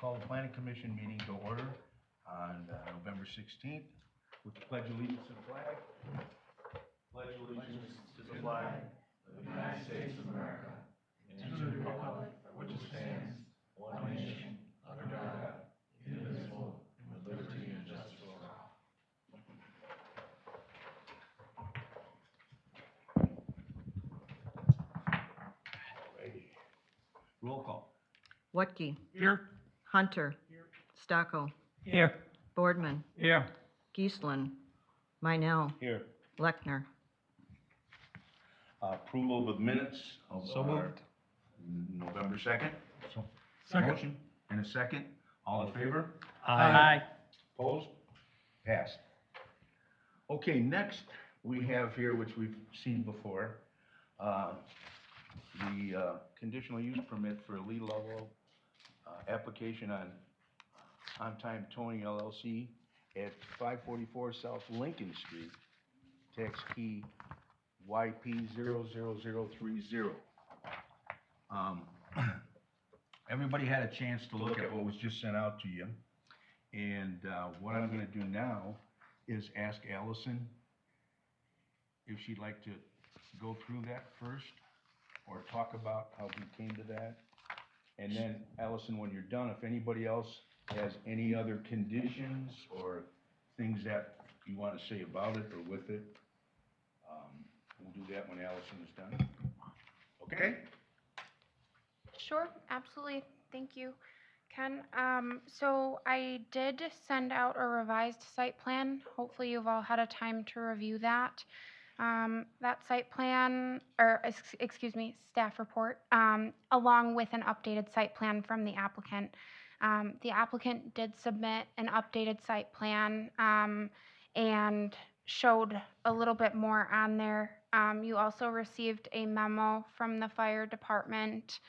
Call the planning commission meeting to order on November 16th with the pledge of allegiance to the flag. Pledge allegiance to the flag of the United States of America and to the republic for which it stands, one nation, under God, indivisible, with liberty and justice for all. Roll call. Wutke. Here. Hunter. Stocko. Here. Boardman. Here. Geisler. Meinel. Here. Lechner. Approval of the minutes of So moved. November 2nd. Second. Motion and a second. All in favor? Aye. Opposed? Passed. Okay, next we have here, which we've seen before, the conditional use permit for Lee Lovell, application on time towing LLC at 544 South Lincoln Street, tax key YP00030. Everybody had a chance to look at what was just sent out to you. And what I'm gonna do now is ask Allison if she'd like to go through that first, or talk about how we came to that. And then, Allison, when you're done, if anybody else has any other conditions or things that you wanna say about it or with it, we'll do that when Allison is done. Okay? Sure, absolutely. Thank you, Ken. So I did send out a revised site plan. Hopefully you've all had a time to review that. That site plan, or excuse me, staff report, along with an updated site plan from the applicant. The applicant did submit an updated site plan and showed a little bit more on there. You also received a memo from the fire department,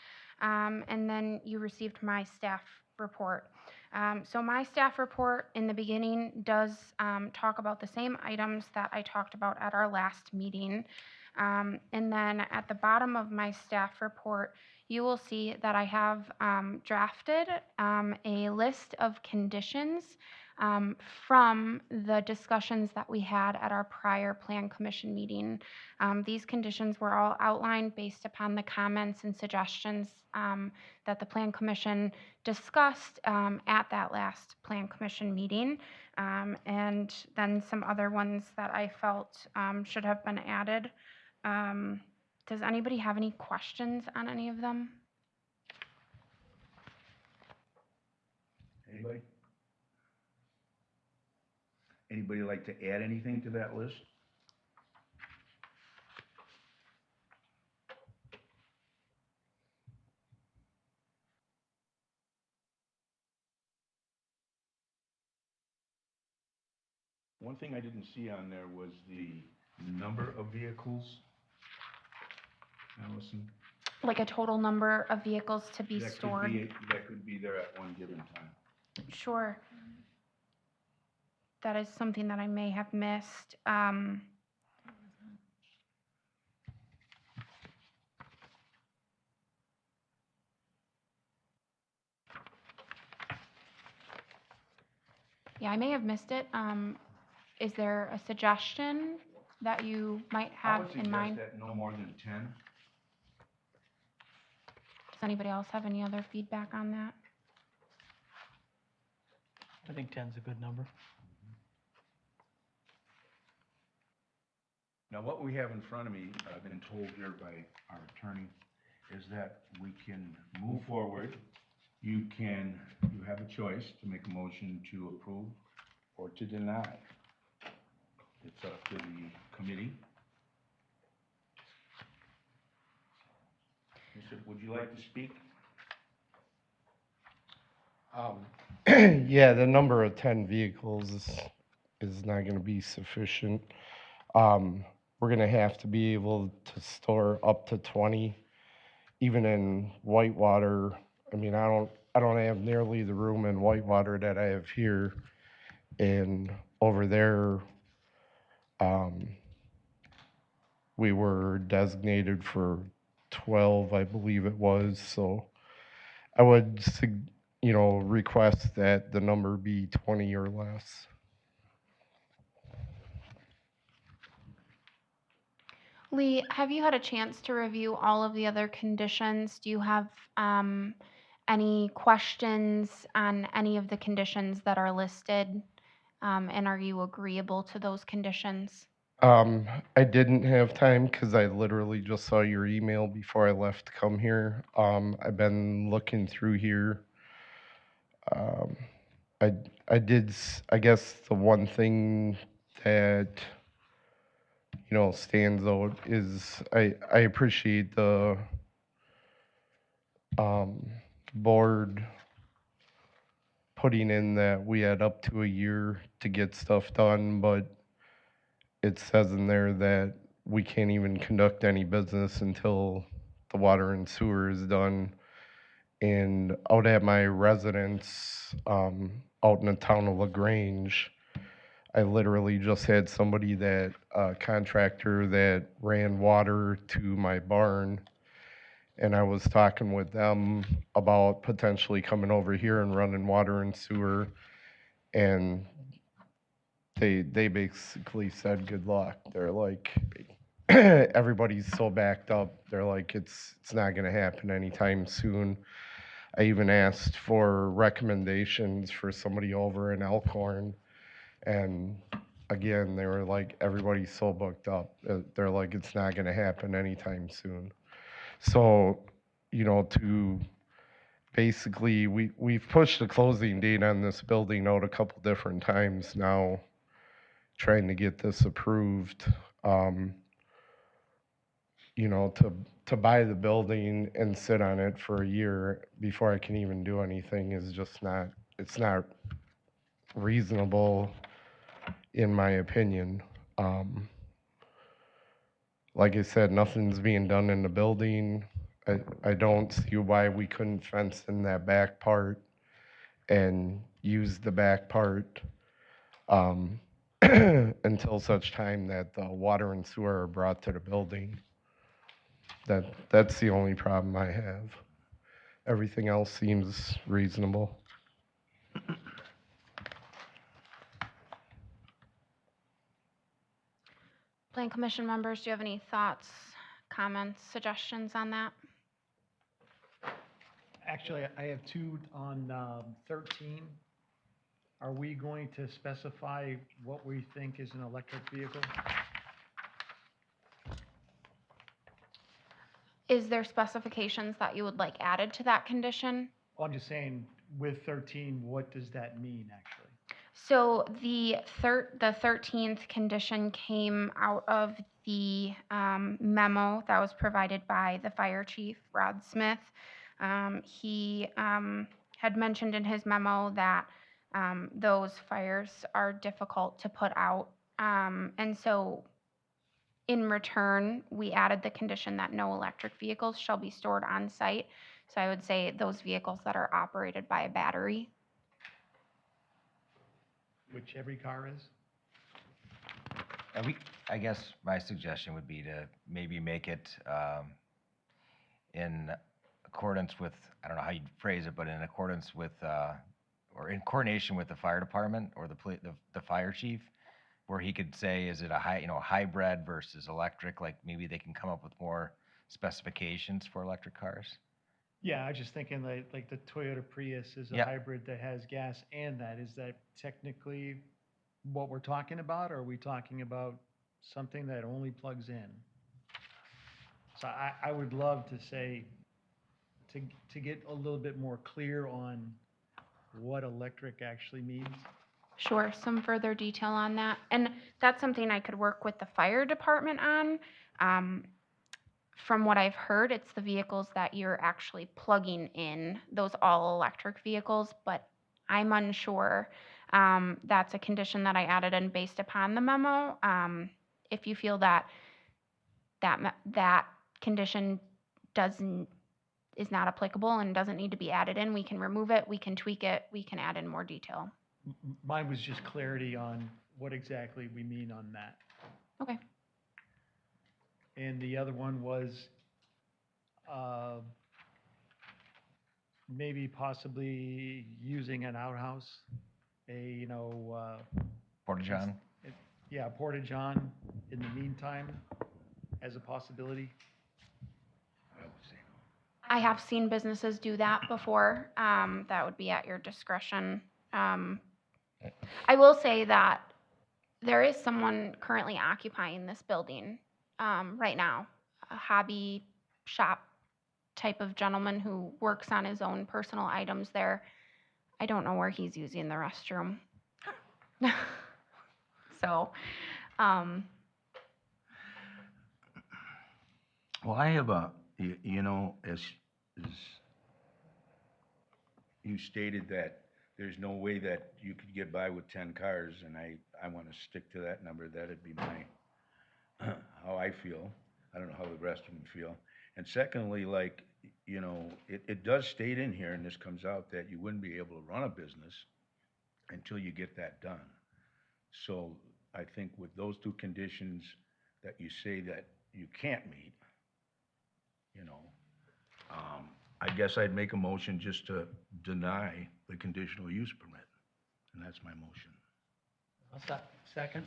and then you received my staff report. So my staff report in the beginning does talk about the same items that I talked about at our last meeting. And then at the bottom of my staff report, you will see that I have drafted a list of conditions from the discussions that we had at our prior Plan Commission meeting. These conditions were all outlined based upon the comments and suggestions that the Plan Commission discussed at that last Plan Commission meeting, and then some other ones that I felt should have been added. Does anybody have any questions on any of them? Anybody? Anybody like to add anything to that list? One thing I didn't see on there was the number of vehicles. Allison? Like a total number of vehicles to be stored? That could be there at one given time. Sure. That is something that I may have missed. Yeah, I may have missed it. Is there a suggestion that you might have in mind? I would suggest that no more than 10. Does anybody else have any other feedback on that? I think 10's a good number. Now, what we have in front of me, I've been told here by our attorney, is that we can move forward. You have a choice to make a motion to approve or to deny. It's up to the committee. Would you like to speak? Yeah, the number of 10 vehicles is not going to be sufficient. We're going to have to be able to store up to 20, even in Whitewater. I mean, I don't have nearly the room in Whitewater that I have here, and over there, we were designated for 12, I believe it was. So I would request that the number be 20 or less. Lee, have you had a chance to review all of the other conditions? Do you have any questions on any of the conditions that are listed? And are you agreeable to those conditions? I didn't have time because I literally just saw your email before I left to come here. I've been looking through here. Um, I did, I guess the one thing that, stands out is I appreciate the board putting in that we had up to a year to get stuff done, but it says in there that we can't even conduct any business until the water and sewer is done. And out at my residence, out in the town of LaGrange, I literally just had somebody contractor that ran water to my barn, and I was talking with them about potentially coming over here and running water and sewer, and they basically said good luck. They're like, everybody's so backed up. They're like, it's not gonna happen anytime soon. I even asked for recommendations for somebody over in Elkhorn, and again, they were like, everybody's so booked up. They're like, it's not gonna happen anytime soon. So, to basically, we've pushed the closing date on this building out a couple different times now, trying to get this approved. Um, to buy the building and sit on it for a year before I can even do anything is just not, it's not reasonable in my opinion. Like I said, nothing's being done in the building. I don't see why we couldn't fence in that back part and use the back part um, until such time that the water and sewer are brought to the building. That's the only problem I have. Everything else seems reasonable. Plan Commission members, do you have any thoughts, comments, suggestions on that? Actually, I have two on 13. Are we going to specify what we think is an electric vehicle? Is there specifications that you would like added to that condition? Well, I'm just saying, with 13, what does that mean, actually? So the 13th condition came out of the memo that was provided by the fire chief, Rod Smith. He had mentioned in his memo that those fires are difficult to put out. And so in return, we added the condition that no electric vehicles shall be stored on site. So I would say those vehicles that are operated by a battery. Which every car is? And I guess my suggestion would be to maybe make it in accordance with, I don't know how you'd phrase it, but in accordance with, or in coordination with the fire department or the fire chief, where he could say, is it a hybrid versus electric? Like maybe they can come up with more specifications for electric cars. Yeah, I was just thinking like the Toyota Prius is a Yeah. hybrid that has gas and that. Is that technically what we're talking about? Or are we talking about something that only plugs in? So I would love to say, to get a little bit more clear on what electric actually means. Sure, some further detail on that. And that's something I could work with the fire department on. From what I've heard, it's the vehicles that you're actually plugging in, those all-electric vehicles, but I'm unsure. That's a condition that I added in based upon the memo. If you feel that that condition is not applicable and doesn't need to be added in, we can remove it, we can tweak it, we can add in more detail. Mine was just clarity on what exactly we mean on that. Okay. And the other one was, maybe possibly using an outhouse, a, Porta John? yeah, porta john in the meantime as a possibility. I would say no. I have seen businesses do that before. That would be at your discretion. I will say that there is someone currently occupying this building right now, a hobby shop type of gentleman who works on his own personal items there. I don't know where he's using the restroom. So, Well, I have as you stated that there's no way that you could get by with 10 cars, and I want to stick to that number. That'd be my, how I feel. I don't know how the rest of them feel. And secondly, like, it does state in here, and this comes out, that you wouldn't be able to run a business until you get that done. So I think with those two conditions that you say that you can't meet, I guess I'd make a motion just to deny the conditional use permit, and that's my motion. Second?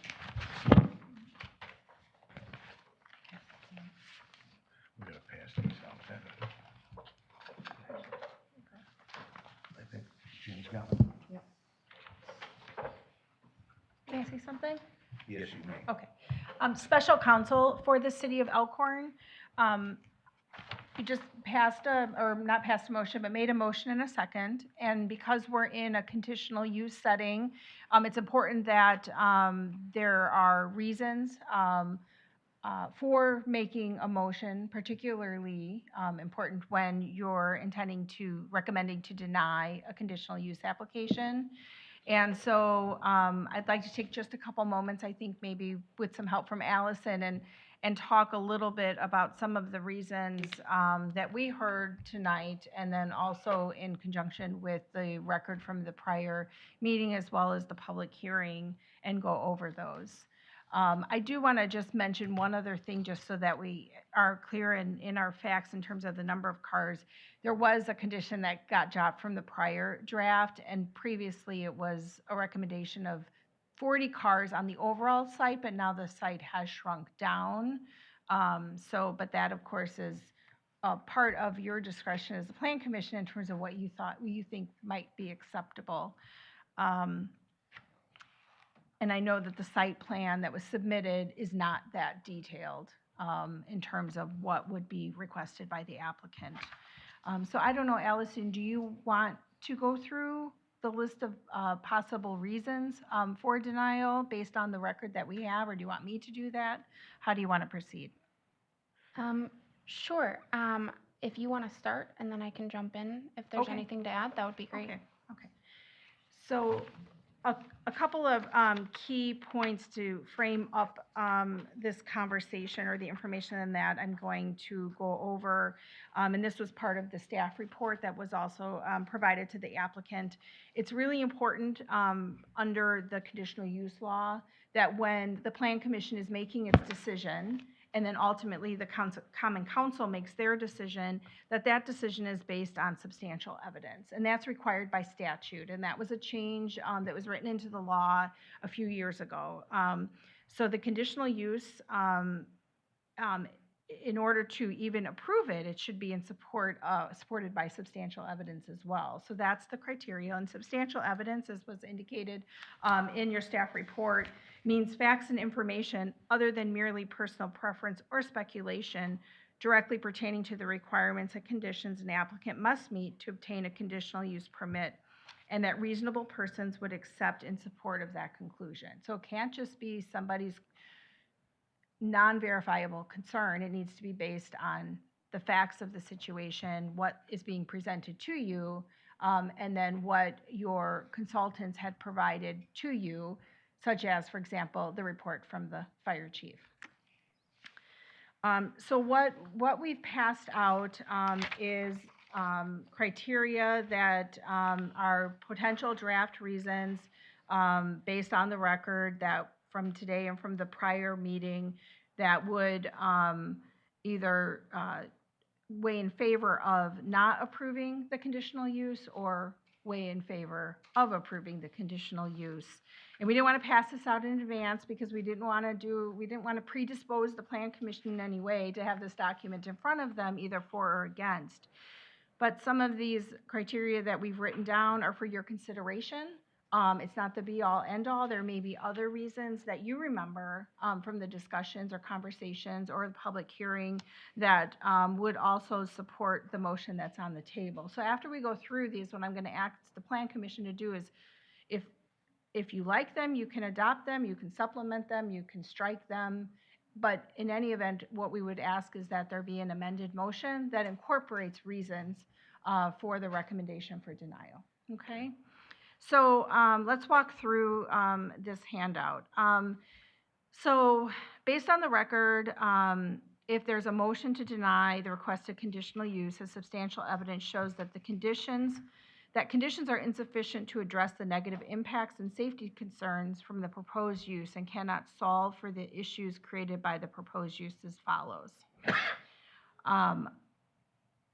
We gotta pass these out, I think Jim's got one. May I say something? Yes, you may. Okay. Special counsel for the city of Elkhorn, you just not passed a motion, but made a motion in a second. And because we're in a conditional use setting, it's important that there are reasons for making a motion, particularly important when you're recommending to deny a conditional use application. And so I'd like to take just a couple moments, I think maybe with some help from Allison, and talk a little bit about some of the reasons that we heard tonight, and then also in conjunction with the record from the prior meeting as well as the public hearing, and go over those. I do want to just mention one other thing, just so that we are clear in our facts in terms of the number of cars. There was a condition that got dropped from the prior draft, and previously it was a recommendation of 40 cars on the overall site, but now the site has shrunk down. But that, of course, is part of your discretion as the Plan Commission in terms of what you think might be acceptable. And I know that the site plan that was submitted is not that detailed in terms of what would be requested by the applicant. So I don't know, Allison, do you want to go through the list of possible reasons for denial based on the record that we have, or do you want me to do that? How do you want to proceed? sure. If you want to start, and then I can jump in if there's Okay. anything to add, that would be great. Okay. So a couple of key points to frame up this conversation, or the information that I'm going to go over. And this was part of the staff report that was also provided to the applicant. It's really important under the conditional use law that when the Plan Commission is making its decision, and then ultimately the Common Council makes their decision, that decision is based on substantial evidence. And that's required by statute. And that was a change that was written into the law a few years ago. So the conditional use, in order to even approve it, it should be supported by substantial evidence as well. So that's the criteria. And substantial evidence, as was indicated in your staff report, means facts and information other than merely personal preference or speculation directly pertaining to the requirements and conditions an applicant must meet to obtain a conditional use permit, and that reasonable persons would accept in support of that conclusion. So it can't just be somebody's non-verifiable concern. It needs to be based on the facts of the situation, what is being presented to you, and then what your consultants had provided to you, such as, for example, the report from the fire chief. So what we've passed out is criteria that are potential draft reasons based on the record that from today and from the prior meeting that would either weigh in favor of not approving the conditional use or weigh in favor of approving the conditional use. And we didn't want to pass this out in advance because we didn't want to predispose the Plan Commission in any way to have this document in front of them, either for or against. But some of these criteria that we've written down are for your consideration. It's not the be-all, end-all. There may be other reasons that you remember from the discussions or conversations or the public hearing that would also support the motion that's on the table. So after we go through these, what I'm going to ask the Plan Commission to do is, if you like them, you can adopt them, you can supplement them, you can strike them. But in any event, what we would ask is that there be an amended motion that incorporates reasons for the recommendation for denial. Okay? So let's walk through this handout. So based on the record, if there's a motion to deny the requested conditional use, as substantial evidence shows that conditions are insufficient to address the negative impacts and safety concerns from the proposed use and cannot solve for the issues created by the proposed use as follows.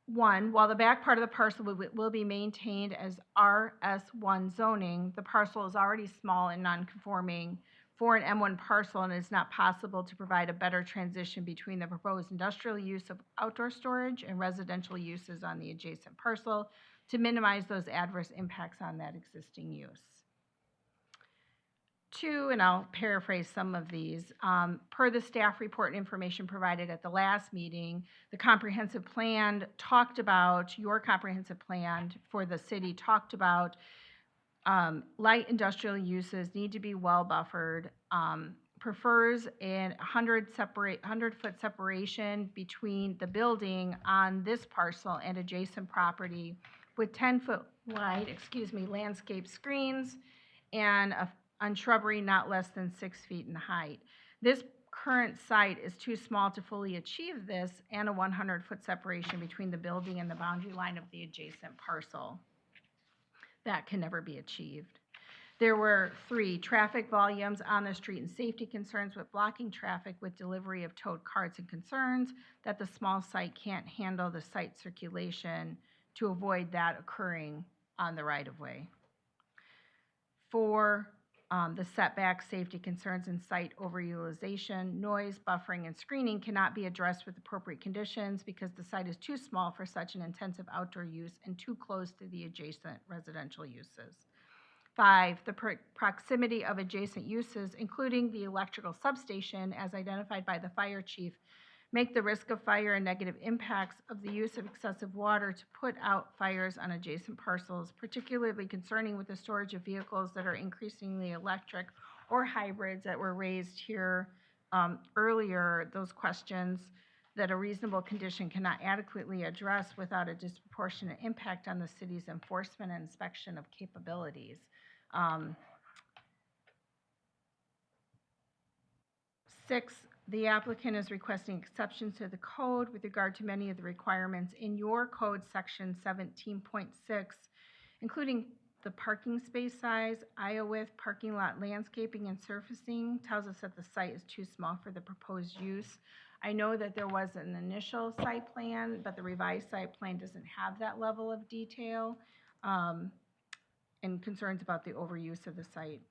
One, while the back part of the parcel will be maintained as RS1 zoning, the parcel is already small and non-conforming for an M1 parcel, and it's not possible to provide a better transition between the proposed industrial use of outdoor storage and residential uses on the adjacent parcel to minimize those adverse impacts on that existing use. Two, and I'll paraphrase some of these, per the staff report and information provided at the last meeting, the comprehensive plan talked about, your comprehensive plan for the city talked about light industrial uses need to be well buffered, prefers a 100-foot separation between the building on this parcel and adjacent property with 10-foot wide, landscape screens and on shrubbery not less than 6 feet in height. This current site is too small to fully achieve this and a 100-foot separation between the building and the boundary line of the adjacent parcel. That can never be achieved. There were 3, traffic volumes on the street and safety concerns with blocking traffic with delivery of towed carts and concerns that the small site can't handle the site circulation to avoid that occurring on the right-of-way. 4, the setback, safety concerns, and site overutilization, noise, buffering, and screening cannot be addressed with appropriate conditions because the site is too small for such an intensive outdoor use and too close to the adjacent residential uses. 5, the proximity of adjacent uses, including the electrical substation as identified by the fire chief, make the risk of fire and negative impacts of the use of excessive water to put out fires on adjacent parcels, particularly concerning with the storage of vehicles that are increasingly electric or hybrids that were raised here earlier, those questions that a reasonable condition cannot adequately address without a disproportionate impact on the city's enforcement and inspection of capabilities. 6, the applicant is requesting exceptions to the code with regard to many of the requirements in your code section 17.6, including the parking space size, aisle width, parking lot landscaping and surfacing, tells us that the site is too small for the proposed use. I know that there was an initial site plan, but the revised site plan doesn't have that level of detail, and concerns about the overuse of the site.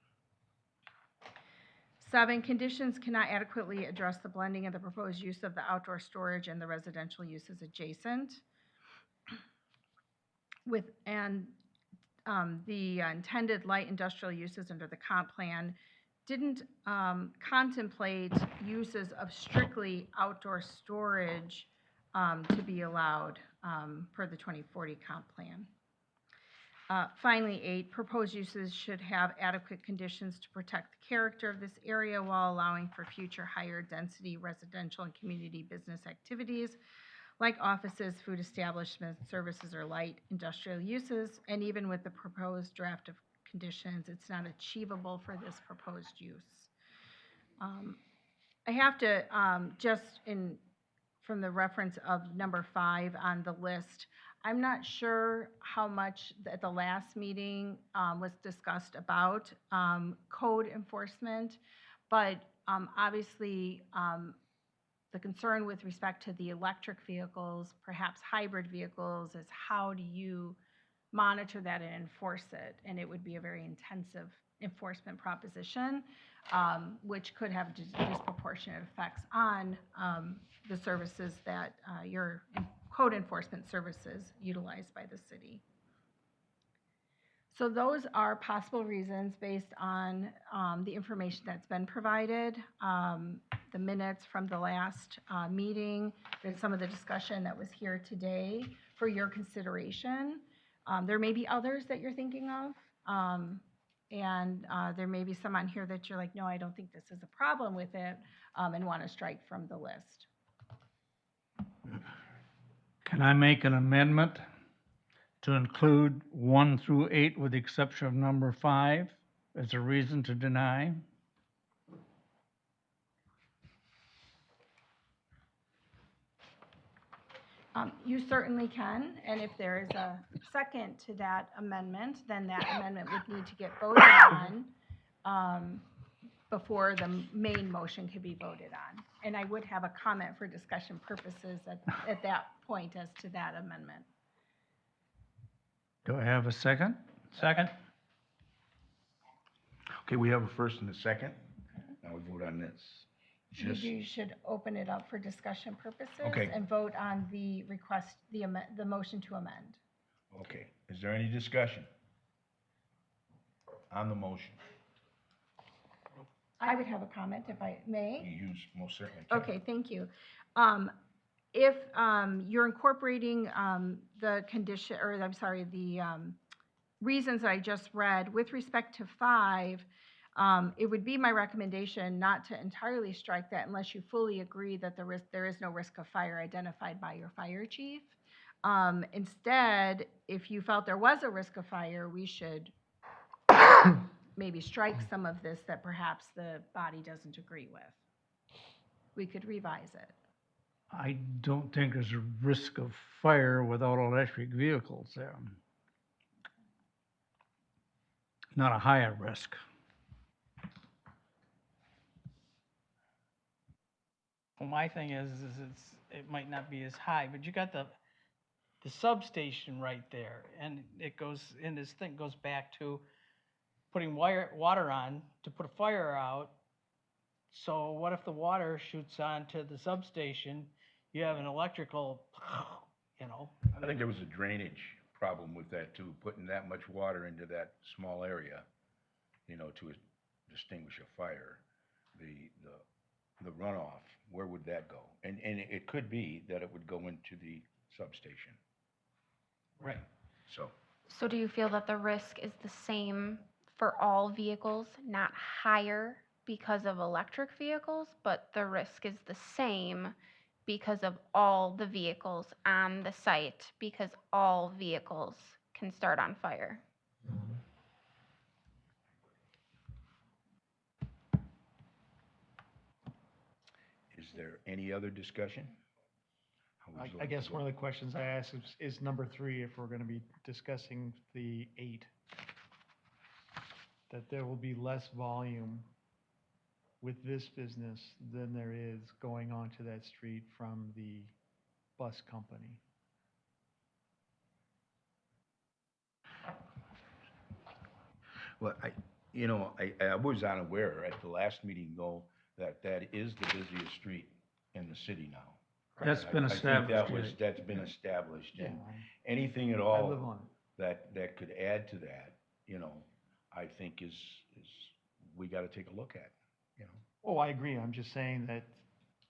7, conditions cannot adequately address the blending of the proposed use of the outdoor storage and the residential uses adjacent. The intended light industrial uses under the comp plan didn't contemplate uses of strictly outdoor storage to be allowed per the 2040 comp plan. Finally, 8, proposed uses should have adequate conditions to protect the character of this area while allowing for future higher density residential and community business activities like offices, food establishments, services, or light industrial uses. And even with the proposed draft of conditions, it's not achievable for this proposed use. I have to, from the reference of number 5 on the list, I'm not sure how much at the last meeting was discussed about code enforcement, but obviously the concern with respect to the electric vehicles, perhaps hybrid vehicles, is how do you monitor that and enforce it? And it would be a very intensive enforcement proposition, which could have disproportionate effects on the services that your code enforcement services utilized by the city. So those are possible reasons based on the information that's been provided, the minutes from the last meeting, and some of the discussion that was here today for your consideration. There may be others that you're thinking of, and there may be some on here that you're like, no, I don't think this is a problem with it, and want to strike from the list. Can I make an amendment to include 1 through 8 with the exception of number 5 as a reason to deny? You certainly can, and if there is a second to that amendment, then that amendment would need to get voted on before the main motion could be voted on. And I would have a comment for discussion purposes at that point as to that amendment. Do I have a second? Second? Okay, we have a first and a second. Now we vote on this. Just, You should open it up for discussion purposes Okay. and vote on the request, the motion to amend. okay, is there any discussion on the motion? I would have a comment if I may. You use, most certainly can. Okay, thank you. If you're incorporating the condition, or I'm sorry, the reasons that I just read, with respect to 5, it would be my recommendation not to entirely strike that unless you fully agree that there is no risk of fire identified by your fire chief. Instead, if you felt there was a risk of fire, we should maybe strike some of this that perhaps the body doesn't agree with. We could revise it. I don't think there's a risk of fire without electric vehicles there. Not a higher risk. Well, my thing is it might not be as high, but you got the substation right there, and it goes, and this thing goes back to putting water on to put a fire out. So what if the water shoots onto the substation? You have an electrical, you know. I think there was a drainage problem with that too, putting that much water into that small area, you know, to extinguish a fire. The runoff, where would that go? And it could be that it would go into the substation, Right. so. So do you feel that the risk is the same for all vehicles, not higher because of electric vehicles, but the risk is the same because of all the vehicles on the site, because all vehicles can start on fire? Is there any other discussion? I guess one of the questions I asked is number 3, if we're going to be discussing the 8, that there will be less volume with this business than there is going onto that street from the bus company. Well, I was unaware at the last meeting though, that is the busiest street in the city now. That's been I think established. that's been established, and Yeah, anything at I all live on it. that could add to that, you know, I think is we gotta take a look at, you know. Oh, I agree. I'm just saying that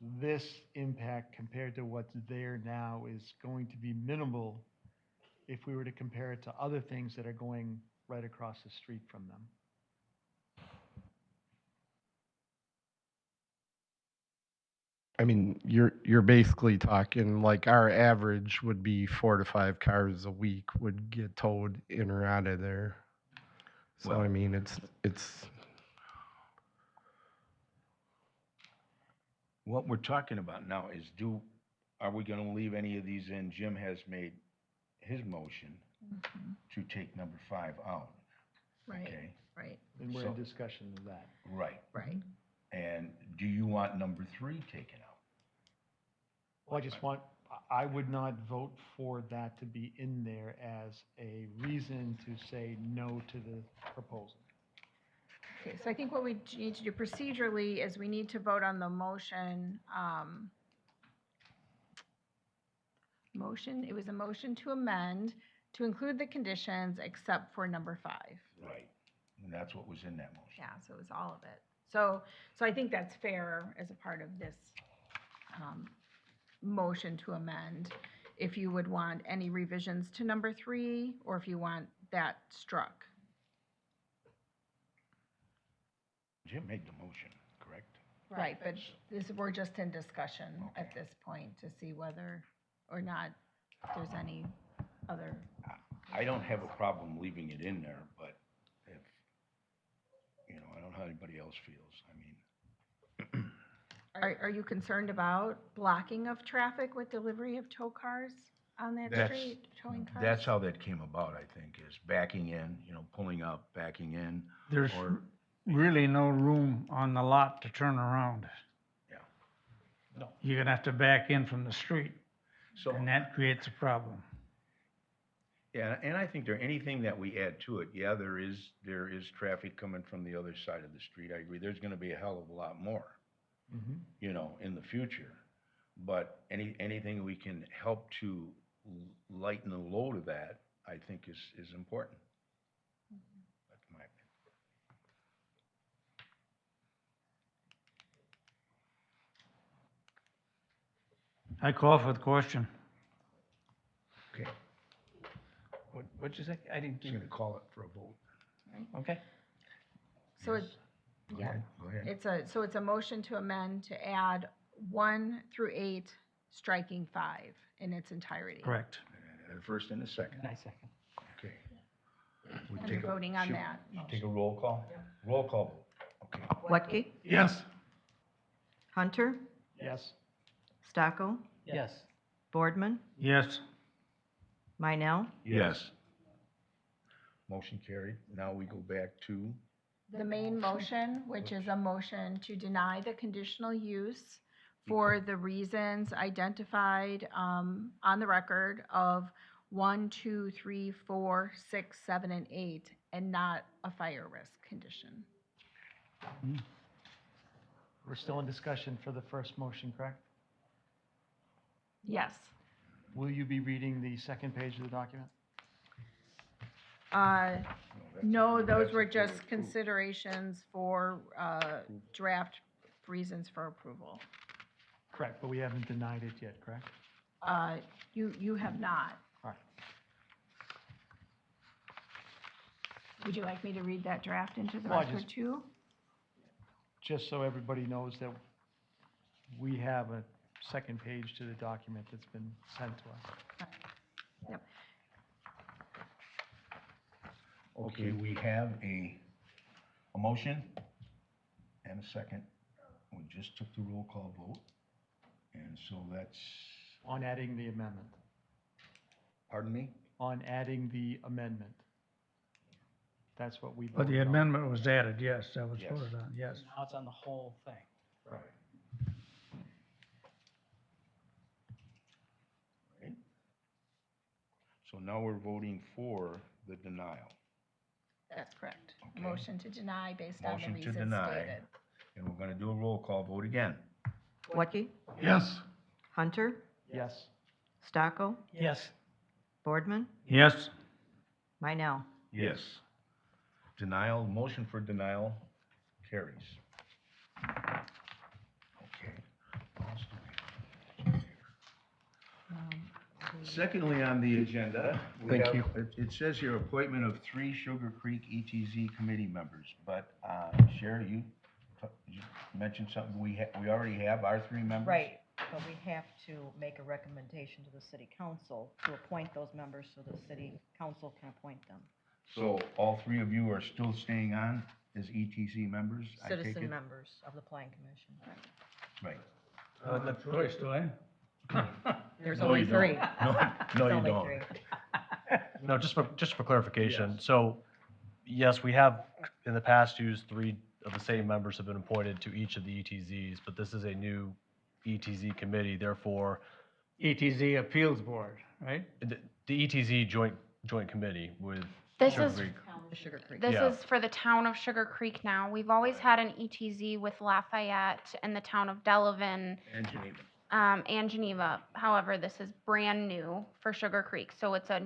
this impact compared to what's there now is going to be minimal if we were to compare it to other things that are going right across the street from them. I mean, you're basically talking like our average would be 4 to 5 cars a week would get towed in or out of there. So Well- I mean, it's What we're talking about now is are we gonna leave any of these in? Jim has made his motion to take number 5 out, Right, okay? right, And we're in So- discussion of that. Right, right. and do you want number 3 taken out? Well, I just want, I would not vote for that to be in there as a reason to say no to the proposal. Okay, so I think what we need to do procedurally is we need to vote on the motion. It was a motion to amend to include the conditions except for number 5. Right, and that's what was in that motion. Yeah, so it was all of it. So I think that's fair as a part of this motion to amend. If you would want any revisions to number 3, or if you want that struck. Jim made the motion, correct? Right, but we're just in discussion at this point to see whether or not there's any other. I don't have a problem leaving it in there, but if, I don't know how anybody else feels. I mean, Are you concerned about blocking of traffic with delivery of tow cars on that That's- street, towing cars? that's how that came about, I think, is backing in, pulling up, backing in, There's or, really no room on the lot to turn around. yeah. You're gonna have to back in from the street, So, and that creates a problem. yeah, and I think anything that we add to it, yeah, there is traffic coming from the other side of the street. I agree. There's gonna be a hell of a lot more, in the future. But anything we can help to lighten the load of that, I think is important. That's my opinion. I call for the question. Okay, What'd you say? I didn't, just gonna call it for a vote. okay. So Yes. it, Go yeah, ahead, go ahead. it's a motion to amend to add 1 through 8, striking 5 in its entirety. Correct. A first and a second, And I second. okay. We And take you're voting on should- that should Take a roll call? Roll call vote, okay. Watke? Yes. Hunter? Yes? Stocko? Yes. Boardman? Yes. Meinel? Yes. Motion carried. Now we go back to, The main motion, which is a motion to deny the conditional use for the reasons identified on the record of 1, 2, 3, 4, 6, 7, and 8, and not a fire risk condition. We're still in discussion for the first motion, correct? Yes. Will you be reading the second page of the document? No, those that's were if they just approve. considerations for draft reasons for approval. Correct, but we haven't denied it yet, correct? You have not. All right. Would you like me to read that draft into the Well, I record just- too? Just so everybody knows that we have a second page to the document that's been sent to us. Yep. okay, we have a motion and a second. We just took the roll call vote. And so that's, On adding the amendment. pardon me? On adding the amendment. That's what we But the voted on. amendment was added, yes, that was Yes. voted on, yes. Now it's on the whole thing. Right. Right. So now we're voting for the denial. That's correct. Okay. Motion to deny based on the Motion to reasons deny. stated. And we're gonna do a roll call vote again. Watke? Yes. Hunter? Yes? Stocko? Yes. Boardman? Yes. Meinel? Yes. Denial, motion for denial carries. Okay. What else do we have? Secondly on the agenda, we Thank have, you. it says here appointment of 3 Sugar Creek ETZ committee members, but, Sherry, you mentioned something, we already have our 3 members? Right, but we have to make a recommendation to the city council to appoint those members so the city council can appoint them. So all 3 of you are still staying on as ETC members, I take Citizen it? members of the planning commission. Right. I don't have a choice, do I? There's No, only you don't. 3. No, There's you only don't. 3. No, just for clarification, so, yes, we have in the past used 3 of the same members have been appointed to each of the ETZs, but this is a new ETZ committee, therefore, ETZ Appeals Board, right? The ETZ joint committee with This Sugar is, Creek. Sugar Creek. this Yeah. is for the town of Sugar Creek now. We've always had an ETZ with Lafayette and the town of Delavan, And Geneva. and Geneva. However, this is brand new for Sugar Creek, so it's a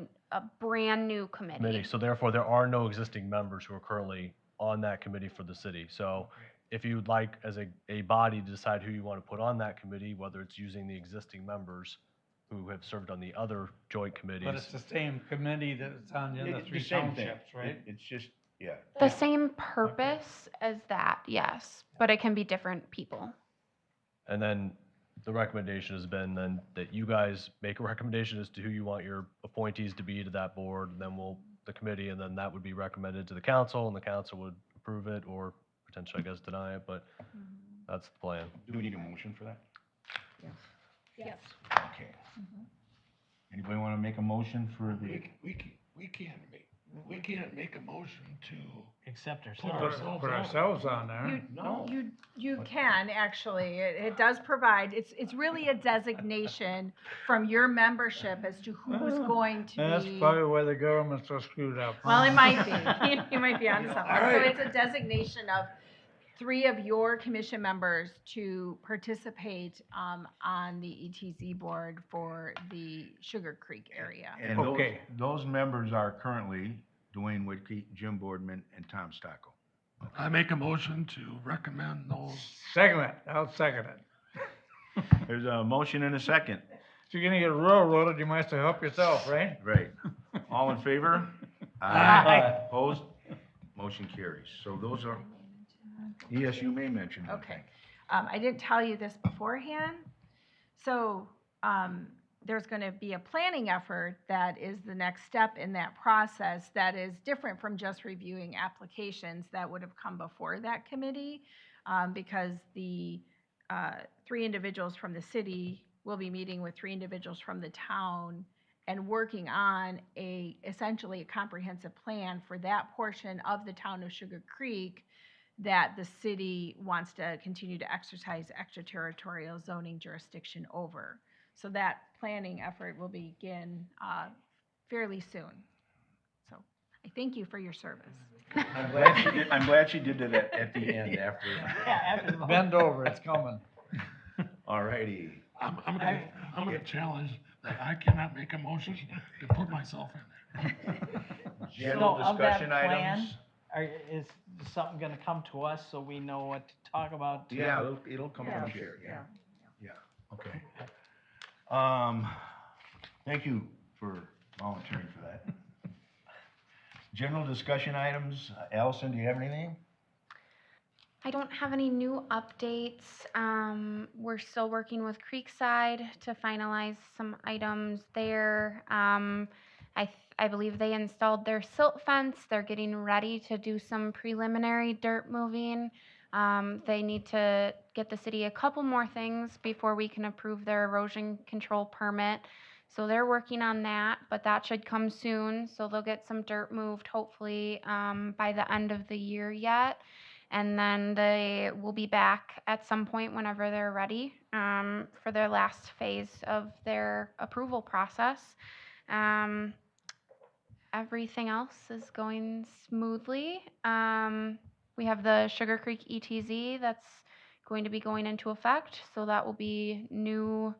brand new committee. So therefore, there are no existing members who are currently on that committee for the city. So if you would like, as a body, to decide who you want to put on that committee, whether it's using the existing members who have served on the other joint committees. But it's the same committee that's on the other It's three the same thing. townships, right? It's just, yeah. The same purpose as that, yes, but it can be different people. And then the recommendation has been then that you guys make a recommendation as to who you want your appointees to be to that board, and then the committee, and then that would be recommended to the council, and the council would approve it or potentially, I guess, deny it, but that's the plan. Do we need a motion for that? Yes. Okay. Anybody want to make a motion for the, We can't make a motion to Accept put ourselves. ourselves Put on. ourselves on there. no. You can, actually. It does provide, it's really a designation from your membership as to who's going to That's be. probably why the government's so screwed up. Well, it might be. You might be onto something. All So right. it's a designation of 3 of your commission members to participate on the ETZ board for the Sugar Creek area. And those, Okay. those members are currently Dwayne Whitkey, Jim Boardman, and Tom Stockel. I make a motion to recommend those. Second it, I'll second it. There's a motion and a second. If you're gonna get railroaded, you might as well help yourself, right? Right. All in favor? Aye. Opposed? Motion carries. So those are, yes, you may mention one Okay. thing. I didn't tell you this beforehand. So there's going to be a planning effort that is the next step in that process that is different from just reviewing applications that would have come before that committee, because the 3 individuals from the city will be meeting with 3 individuals from the town and working on essentially a comprehensive plan for that portion of the town of Sugar Creek that the city wants to continue to exercise extraterritorial zoning jurisdiction over. So that planning effort will begin fairly soon. So I thank you for your service. I'm glad she did it at the end after. Yeah, after the vote. Bend over, it's coming. All righty. I'm gonna challenge that I cannot make a motion to put myself in there. General So of that discussion plan, items? Is something gonna come to us so we know what to talk about? Yeah, it'll come from Yeah. here, yeah. Yeah, okay. Thank you for volunteering for that. General discussion items. Allison, do you have anything? I don't have any new updates. We're still working with Creekside to finalize some items there. I believe they installed their silt fence. They're getting ready to do some preliminary dirt moving. They need to get the city a couple more things before we can approve their erosion control permit. So they're working on that, but that should come soon. So they'll get some dirt moved hopefully by the end of the year yet. And then they will be back at some point whenever they're ready for their last phase of their approval process. Everything else is going smoothly. We have the Sugar Creek ETZ that's going to be going into effect. So that will be new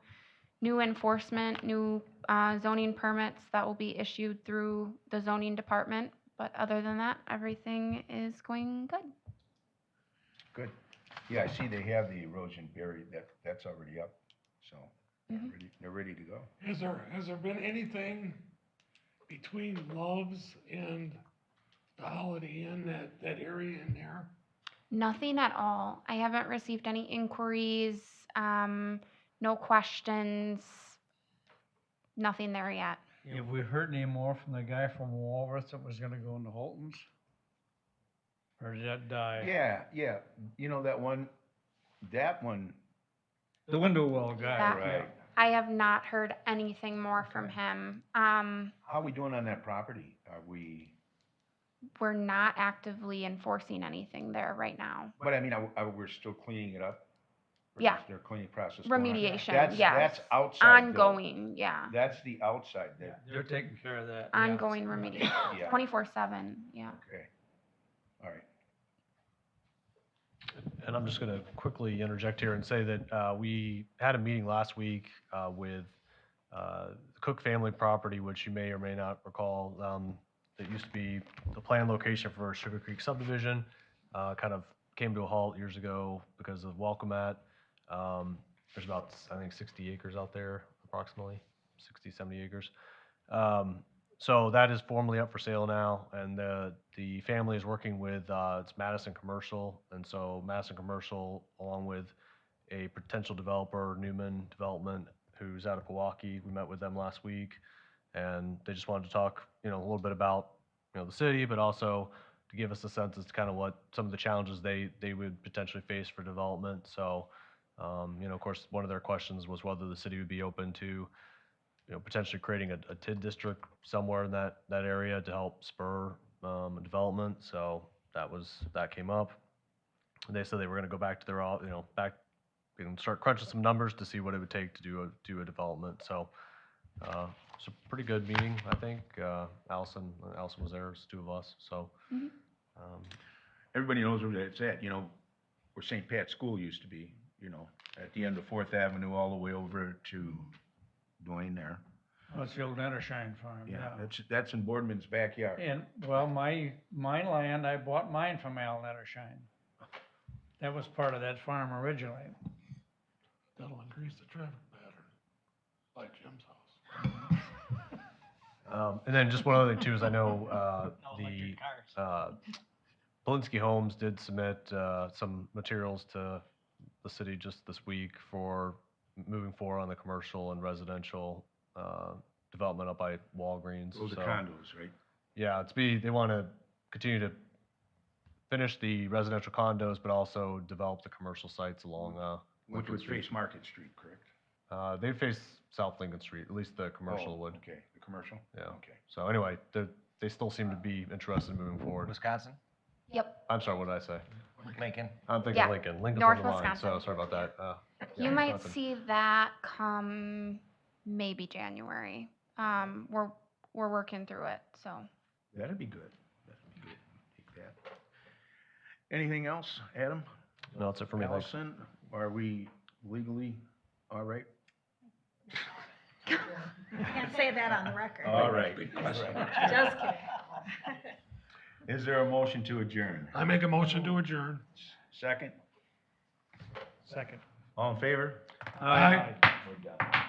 enforcement, new zoning permits that will be issued through the zoning department. But other than that, everything is going good. Good. Yeah, I see they have the erosion buried, that's already up, so they're ready to go. Has there been anything between Love's and the Holiday Inn, that area in there? Nothing at all. I haven't received any inquiries, no questions, nothing there yet. Have we heard any more from the guy from Walrus that was gonna go into Holton's? Or did that die? Yeah, you know that one, The window well guy. That- right. I have not heard anything more from him. How are we doing on that property? Are we, We're not actively enforcing anything there right now. but I mean, we're still cleaning it up? or Yeah. is there a cleaning process going on? Remediation, That's yes. outside though. Ongoing, yeah. That's the outside that, They're taking care of that. yeah. Ongoing remediation, Yeah. 24/7, yeah. okay, all right. And I'm just going to quickly interject here and say that we had a meeting last week with the Cook family property, which you may or may not recall, that used to be the planned location for Sugar Creek subdivision. Kind of came to a halt years ago because of Welcome At. There's about, I think, 60 acres out there, approximately 60, 70 acres. So that is formally up for sale now, and the family is working with, it's Madison Commercial, and so Madison Commercial, along with a potential developer, Newman Development, who's out of Milwaukee, we met with them last week, and they just wanted to talk, a little bit about, the city, but also to give us a sense as to kind of what some of the challenges they would potentially face for development. So, of course, one of their questions was whether the city would be open to potentially creating a TID district somewhere in that area to help spur development. So that came up. They said they were going to go back to their, back and start crunching some numbers to see what it would take to do a development. So it's a pretty good meeting, I think. Allison was there, it's two of us. So Everybody knows where it's at, where St. Pat's School used to be, at the end of Fourth Avenue, all the way over to Duane there. Oh, it's the old Edersheim farm, yeah. That's in Boardman's backyard. And, well, my land, I bought mine from Al Edersheim. That was part of that farm originally. That'll increase the traffic pattern, like Jim's house. and then just one other thing too is I know Polinsky Homes did submit some materials to the city just this week for moving forward on the commercial and residential development up by Walgreens. Those are So, condos, right? yeah, they want to continue to finish the residential condos, but also develop the commercial sites along Which Lincoln would Street. face Market Street, correct? They face South Lincoln Street, at least the commercial Oh, would. okay, the commercial? Yeah. Okay. So anyway, they still seem to be interested in moving forward. Wisconsin, Yep, I'm sorry, what did I say? Lincoln. I'm thinking Yeah, Lincoln. Lincoln's North on the line, Wisconsin. so sorry about that. you yeah, might Wisconsin. see that come maybe January. We're working through it, so. That'd be good. That'd be good. Take that. Anything else, Adam? No, that's it for me. Thanks. Allison, are we legally all right? Can't say that on the record. All right. Just kidding. Is there a motion to adjourn? I make a motion to adjourn. Second? Second. All in favor? Aye. We're done.